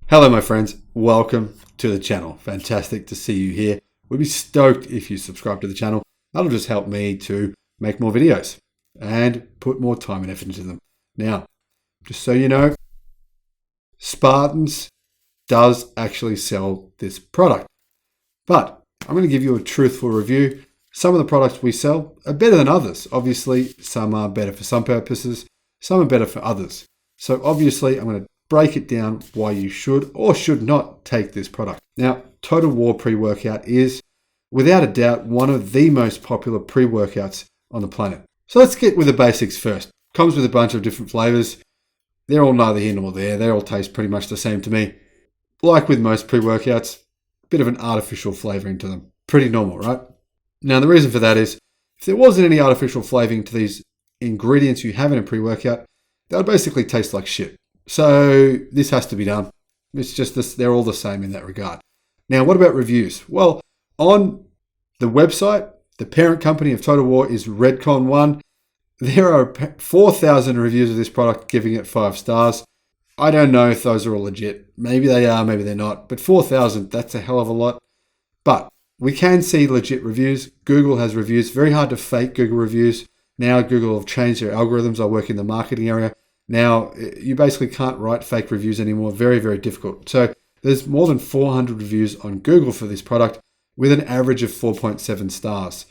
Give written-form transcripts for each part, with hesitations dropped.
Hello my friends, welcome to the channel. Fantastic to see you here. We'd be stoked if you subscribe to the channel. That'll just help me to make more videos and put more time and effort into them. Now, just so you know, Spartans does actually sell this product, but I'm going to give you a truthful review. Some of the products we sell are better than others. Obviously, some are better for some purposes, some are better for others. So obviously, I'm going to break it down why you should or should not take this product. Now, Total War pre-workout is, without a doubt, one of the most popular pre-workouts on the planet. So let's get with the basics first. Comes with a bunch of different flavors. They're all neither here nor there. They all taste pretty much the same to me. Like with most pre-workouts, bit of an artificial flavoring to them. Pretty normal, right? Now, the reason for that is, if there wasn't any artificial flavoring to these ingredients you have in a pre-workout, that would basically taste like shit. So this has to be done. It's just this, they're all the same in that regard. Now, what about reviews? Well, on the website, the parent company of Total War is Redcon1. There are 4,000 reviews of this product giving it 5 stars. I don't know if those are all legit. Maybe they are, maybe they're not. But 4,000, that's a hell of a lot. But we can see legit reviews. Google has reviews. Very hard to fake Google reviews. Now Google have changed their algorithms. I work in the marketing area. Now, you basically can't write fake reviews anymore. Very, very difficult. So there's more than 400 reviews on Google for this product with an average of 4.7 stars.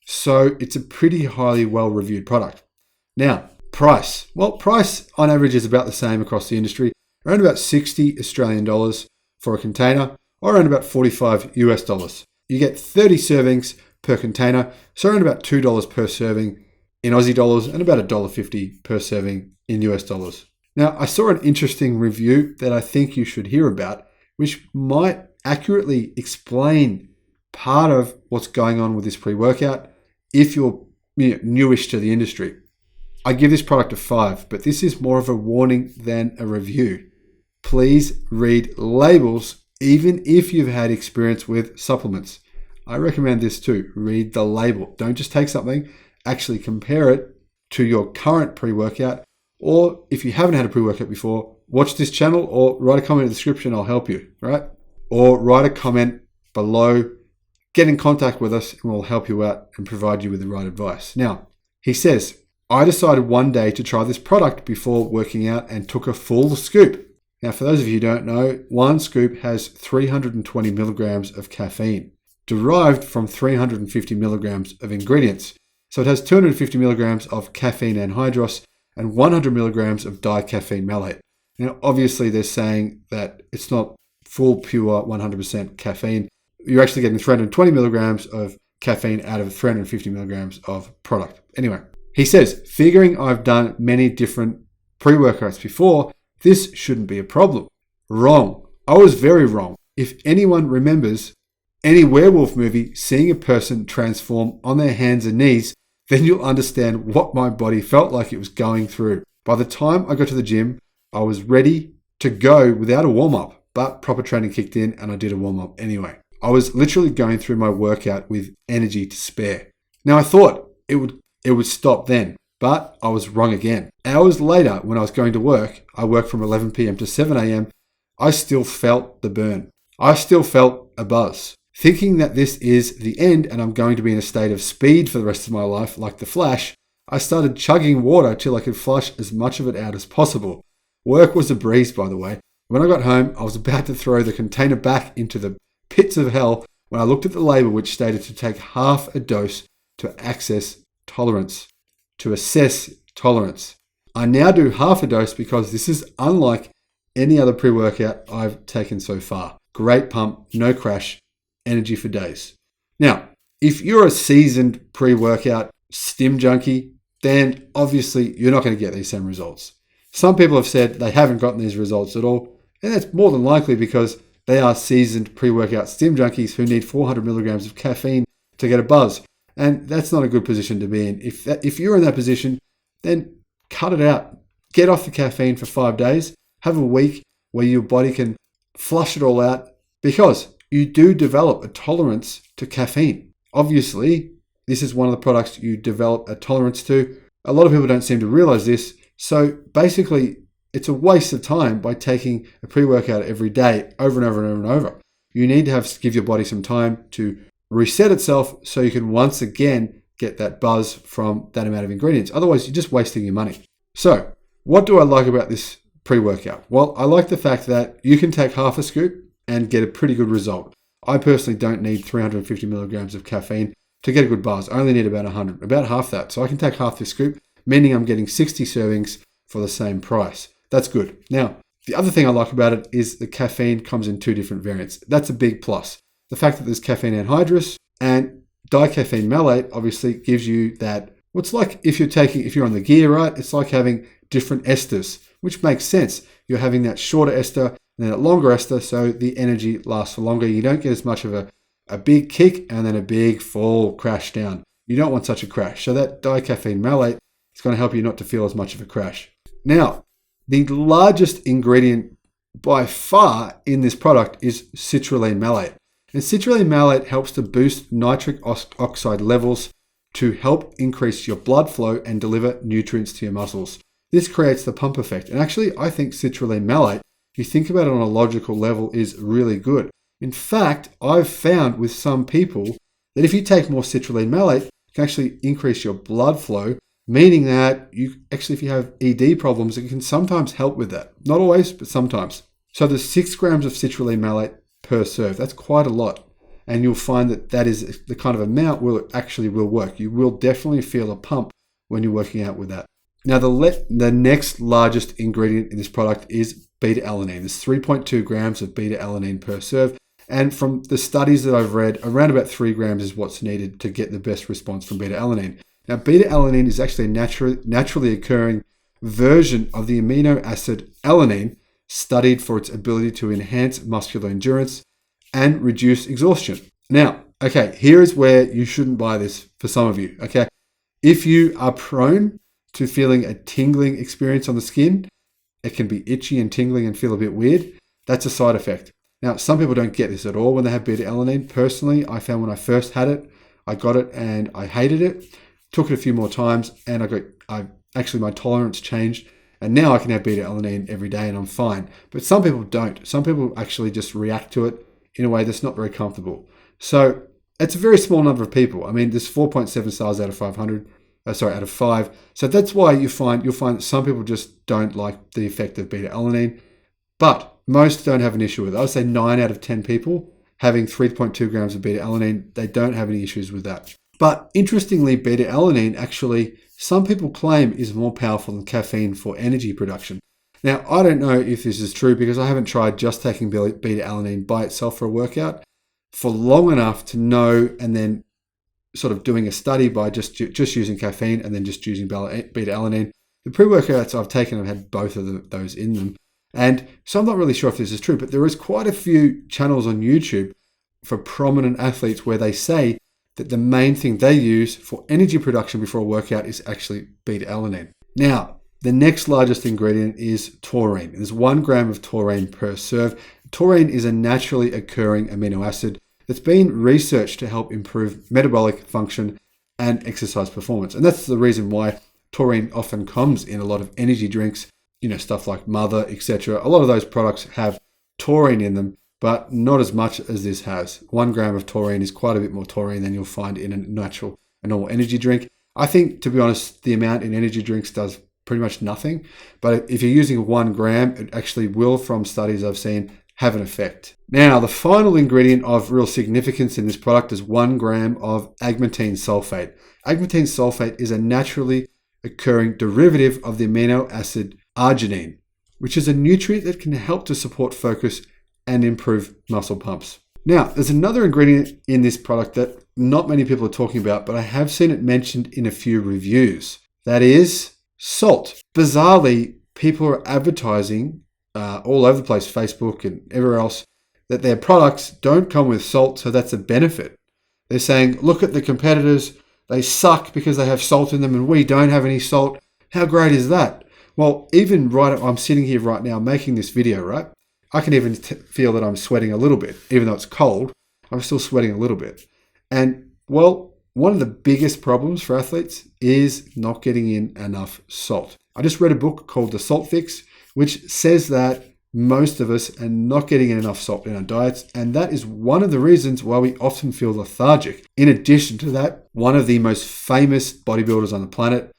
So it's a pretty highly well-reviewed product. Now, price. Well, price on average is about the same across the industry. Around about 60 Australian dollars for a container or around about 45 US dollars. You get 30 servings per container, so around about $2 per serving in Aussie dollars and about $1.50 per serving in US dollars. Now, I saw an interesting review that I think you should hear about, which might accurately explain part of what's going on with this pre-workout if you're newish to the industry. I give this product a 5, but this is more of a warning than a review. Please read labels even if you've had experience with supplements. I recommend this too. Read the label. Don't just take something, actually compare it to your current pre-workout. Or if you haven't had a pre-workout before, watch this channel or write a comment in the description. I'll help you, right? Or write a comment below. Get in contact with us and we'll help you out and provide you with the right advice. Now, he says, I decided one day to try this product before working out and took a full scoop. Now, for those of you who don't know, one scoop has 320 milligrams of caffeine, derived from 350 milligrams of ingredients. So it has 250 milligrams of caffeine anhydrous and 100 milligrams of dicaffeine malate. Now, obviously, they're saying that it's not full, pure, 100% caffeine. You're actually getting 320 milligrams of caffeine out of 350 milligrams of product. Anyway, he says, figuring I've done many different pre-workouts before, this shouldn't be a problem. Wrong. I was very wrong. If anyone remembers any werewolf movie seeing a person transform on their hands and knees, then you'll understand what my body felt like it was going through. By the time I got to the gym, I was ready to go without a warm-up, but proper training kicked in and I did a warm-up anyway. I was literally going through my workout with energy to spare. Now, I thought it would stop then, but I was wrong again. Hours later, when I was going to work, I worked from 11 p.m. to 7 a.m., I still felt the burn. I still felt a buzz. Thinking that this is the end and I'm going to be in a state of speed for the rest of my life, like the Flash, I started chugging water till I could flush as much of it out as possible. Work was a breeze, by the way. When I got home, I was about to throw the container back into the pits of hell when I looked at the label, which stated to take half a dose to assess tolerance. I now do half a dose because this is unlike any other pre-workout I've taken so far. Great pump, no crash. Energy for days. Now, if you're a seasoned pre-workout stim junkie, then obviously you're not going to get these same results. Some people have said they haven't gotten these results at all, and that's more than likely because they are seasoned pre-workout stim junkies who need 400 milligrams of caffeine to get a buzz, and that's not a good position to be in. If you're in that position, then cut it out. Get off the caffeine for 5 days. Have a week where your body can flush it all out because you do develop a tolerance to caffeine. Obviously, this is one of the products you develop a tolerance to. A lot of people don't seem to realize this. So basically, it's a waste of time by taking a pre-workout every day over and over and over and over. You need to give your body some time to reset itself so you can once again get that buzz from that amount of ingredients. Otherwise, you're just wasting your money. So, what do I like about this pre-workout? Well, I like the fact that you can take half a scoop and get a pretty good result. I personally don't need 350 milligrams of caffeine to get a good buzz. I only need about 100, about half that. So I can take half this scoop, meaning I'm getting 60 servings for the same price. That's good. Now, the other thing I like about it is the caffeine comes in 2 different variants. That's a big plus. The fact that there's caffeine anhydrous and dicaffeine malate obviously gives you that. What's like if you're on the gear, right? It's like having different esters, which makes sense. You're having that shorter ester and then a longer ester, so the energy lasts for longer. You don't get as much of a big kick and then a big fall crash down. You don't want such a crash. So that dicaffeine malate is going to help you not to feel as much of a crash. Now, the largest ingredient by far in this product is citrulline malate. And citrulline malate helps to boost nitric oxide levels to help increase your blood flow and deliver nutrients to your muscles. This creates the pump effect. And actually, I think citrulline malate, if you think about it on a logical level, is really good. In fact, I've found with some people that if you take more citrulline malate, you can actually increase your blood flow, meaning that if you have ED problems, it can sometimes help with that. Not always, but sometimes. So there's 6 grams of citrulline malate per serve. That's quite a lot. And you'll find that is the kind of amount will work. You will definitely feel a pump when you're working out with that. Now, the next largest ingredient in this product is BetaAlanine. There's 3.2 grams of BetaAlanine per serve. And from the studies that I've read, around about 3 grams is what's needed to get the best response from BetaAlanine. Now, BetaAlanine is actually a naturally occurring version of the amino acid alanine, studied for its ability to enhance muscular endurance and reduce exhaustion. Now, okay, here is where you shouldn't buy this for some of you, okay? If you are prone to feeling a tingling experience on the skin, it can be itchy and tingling and feel a bit weird. That's a side effect. Now, some people don't get this at all when they have beta-alanine. Personally, I found when I first had it, I got it and I hated it. Took it a few more times and my tolerance changed. And now I can have beta-alanine every day and I'm fine. But some people don't. Some people actually just react to it in a way that's not very comfortable. So it's a very small number of people. I mean, there's 4.7 stars out of 5. So that's why you'll find that some people just don't like the effect of beta-alanine. But most don't have an issue with it. I would say 9 out of 10 people having 3.2 grams of beta-alanine, they don't have any issues with that. But interestingly, beta-alanine actually, some people claim is more powerful than caffeine for energy production. Now, I don't know if this is true because I haven't tried just taking beta-alanine by itself for a workout for long enough to know, and then sort of doing a study by just using caffeine and then just using beta-alanine. The pre-workouts I've taken have had both of those in them. And so I'm not really sure if this is true, but there is quite a few channels on YouTube for prominent athletes where they say that the main thing they use for energy production before a workout is actually beta-alanine. Now, the next largest ingredient is taurine. There's 1 gram of taurine per serve. Taurine is a naturally occurring amino acid that's been researched to help improve metabolic function and exercise performance. And that's the reason why taurine often comes in a lot of energy drinks, stuff like Mother, etc. A lot of those products have taurine in them, but not as much as this has. 1 gram of taurine is quite a bit more taurine than you'll find in a normal energy drink. I think, to be honest, the amount in energy drinks does pretty much nothing. But if you're using 1 gram, it actually will, from studies I've seen, have an effect. Now, the final ingredient of real significance in this product is 1 gram of agmatine sulfate. Agmatine sulfate is a naturally occurring derivative of the amino acid arginine, which is a nutrient that can help to support focus and improve muscle pumps. Now, there's another ingredient in this product that not many people are talking about, but I have seen it mentioned in a few reviews. That is salt. Bizarrely, people are advertising all over the place, Facebook and everywhere else, that their products don't come with salt, so that's a benefit. They're saying, look at the competitors, they suck because they have salt in them and we don't have any salt. How great is that? Well, even I'm sitting here right now making this video, right? I can even feel that I'm sweating a little bit. Even though it's cold, I'm still sweating a little bit. And, well, one of the biggest problems for athletes is not getting in enough salt. I just read a book called The Salt Fix, which says that most of us are not getting enough salt in our diets, and that is one of the reasons why we often feel lethargic. In addition to that, one of the most famous bodybuilders on the planet,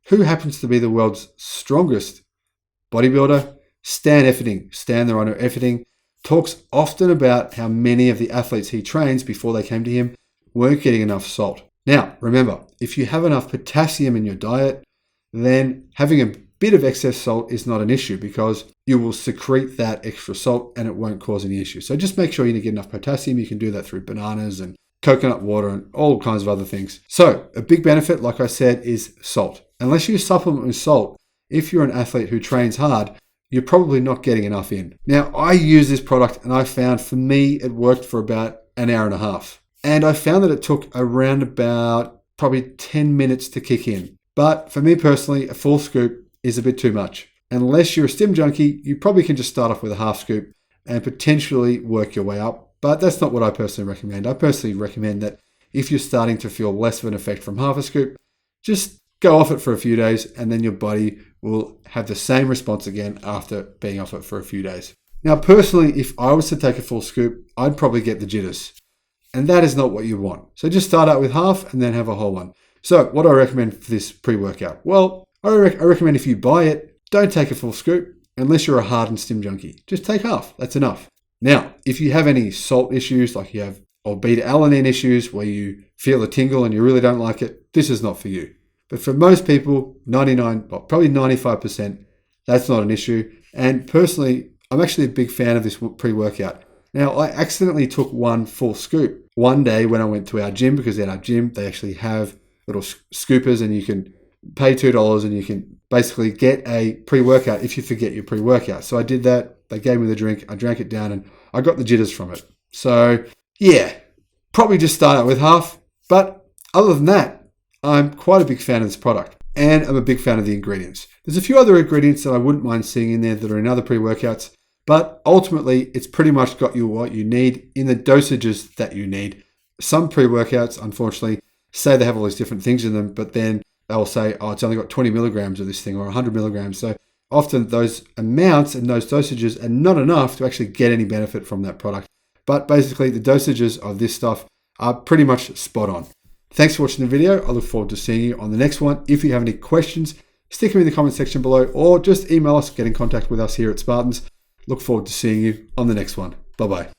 who happens to be the world's strongest bodybuilder, Stan the Runner Efferding, talks often about how many of the athletes he trains before they came to him weren't getting enough salt. Now, remember, if you have enough potassium in your diet, then having a bit of excess salt is not an issue because you will secrete that extra salt and it won't cause any issue. So just make sure you get enough potassium. You can do that through bananas and coconut water and all kinds of other things. So a big benefit, like I said, is salt. Unless you supplement with salt, if you're an athlete who trains hard, you're probably not getting enough in. Now, I use this product and I found for me it worked for about an hour and a half. And I found that it took around about probably 10 minutes to kick in. But for me personally, a full scoop is a bit too much. Unless you're a stim junkie, you probably can just start off with a half scoop and potentially work your way up. But that's not what I personally recommend. I personally recommend that if you're starting to feel less of an effect from half a scoop, just go off it for a few days and then your body will have the same response again after being off it for a few days. Now, personally, if I was to take a full scoop, I'd probably get the jitters. And that is not what you want. So just start out with half and then have a whole one. So what do I recommend for this pre-workout? Well, I recommend if you buy it, don't take a full scoop unless you're a hardened stim junkie. Just take half. That's enough. Now, if you have any salt issues like you have or beta-alanine issues where you feel a tingle and you really don't like it, this is not for you. But for most people, probably 95%, that's not an issue. And personally, I'm actually a big fan of this pre-workout. Now, I accidentally took one full scoop one day when I went to our gym, because at our gym, they actually have little scoopers and you can pay $2 and you can basically get a pre-workout if you forget your pre-workout. So I did that. They gave me the drink. I drank it down and I got the jitters from it. So yeah, probably just start out with half. But other than that, I'm quite a big fan of this product and I'm a big fan of the ingredients. There's a few other ingredients that I wouldn't mind seeing in there that are in other pre-workouts, but ultimately it's pretty much got you what you need in the dosages that you need. Some pre-workouts, unfortunately, say they have all these different things in them, but then they'll say, oh, it's only got 20 milligrams of this thing or 100 milligrams. So often those amounts and those dosages are not enough to actually get any benefit from that product. But basically the dosages of this stuff are pretty much spot on. Thanks for watching the video. I look forward to seeing you on the next one. If you have any questions, stick them in the comment section below or just email us, get in contact with us here at Spartans. Look forward to seeing you on the next one. Bye-bye.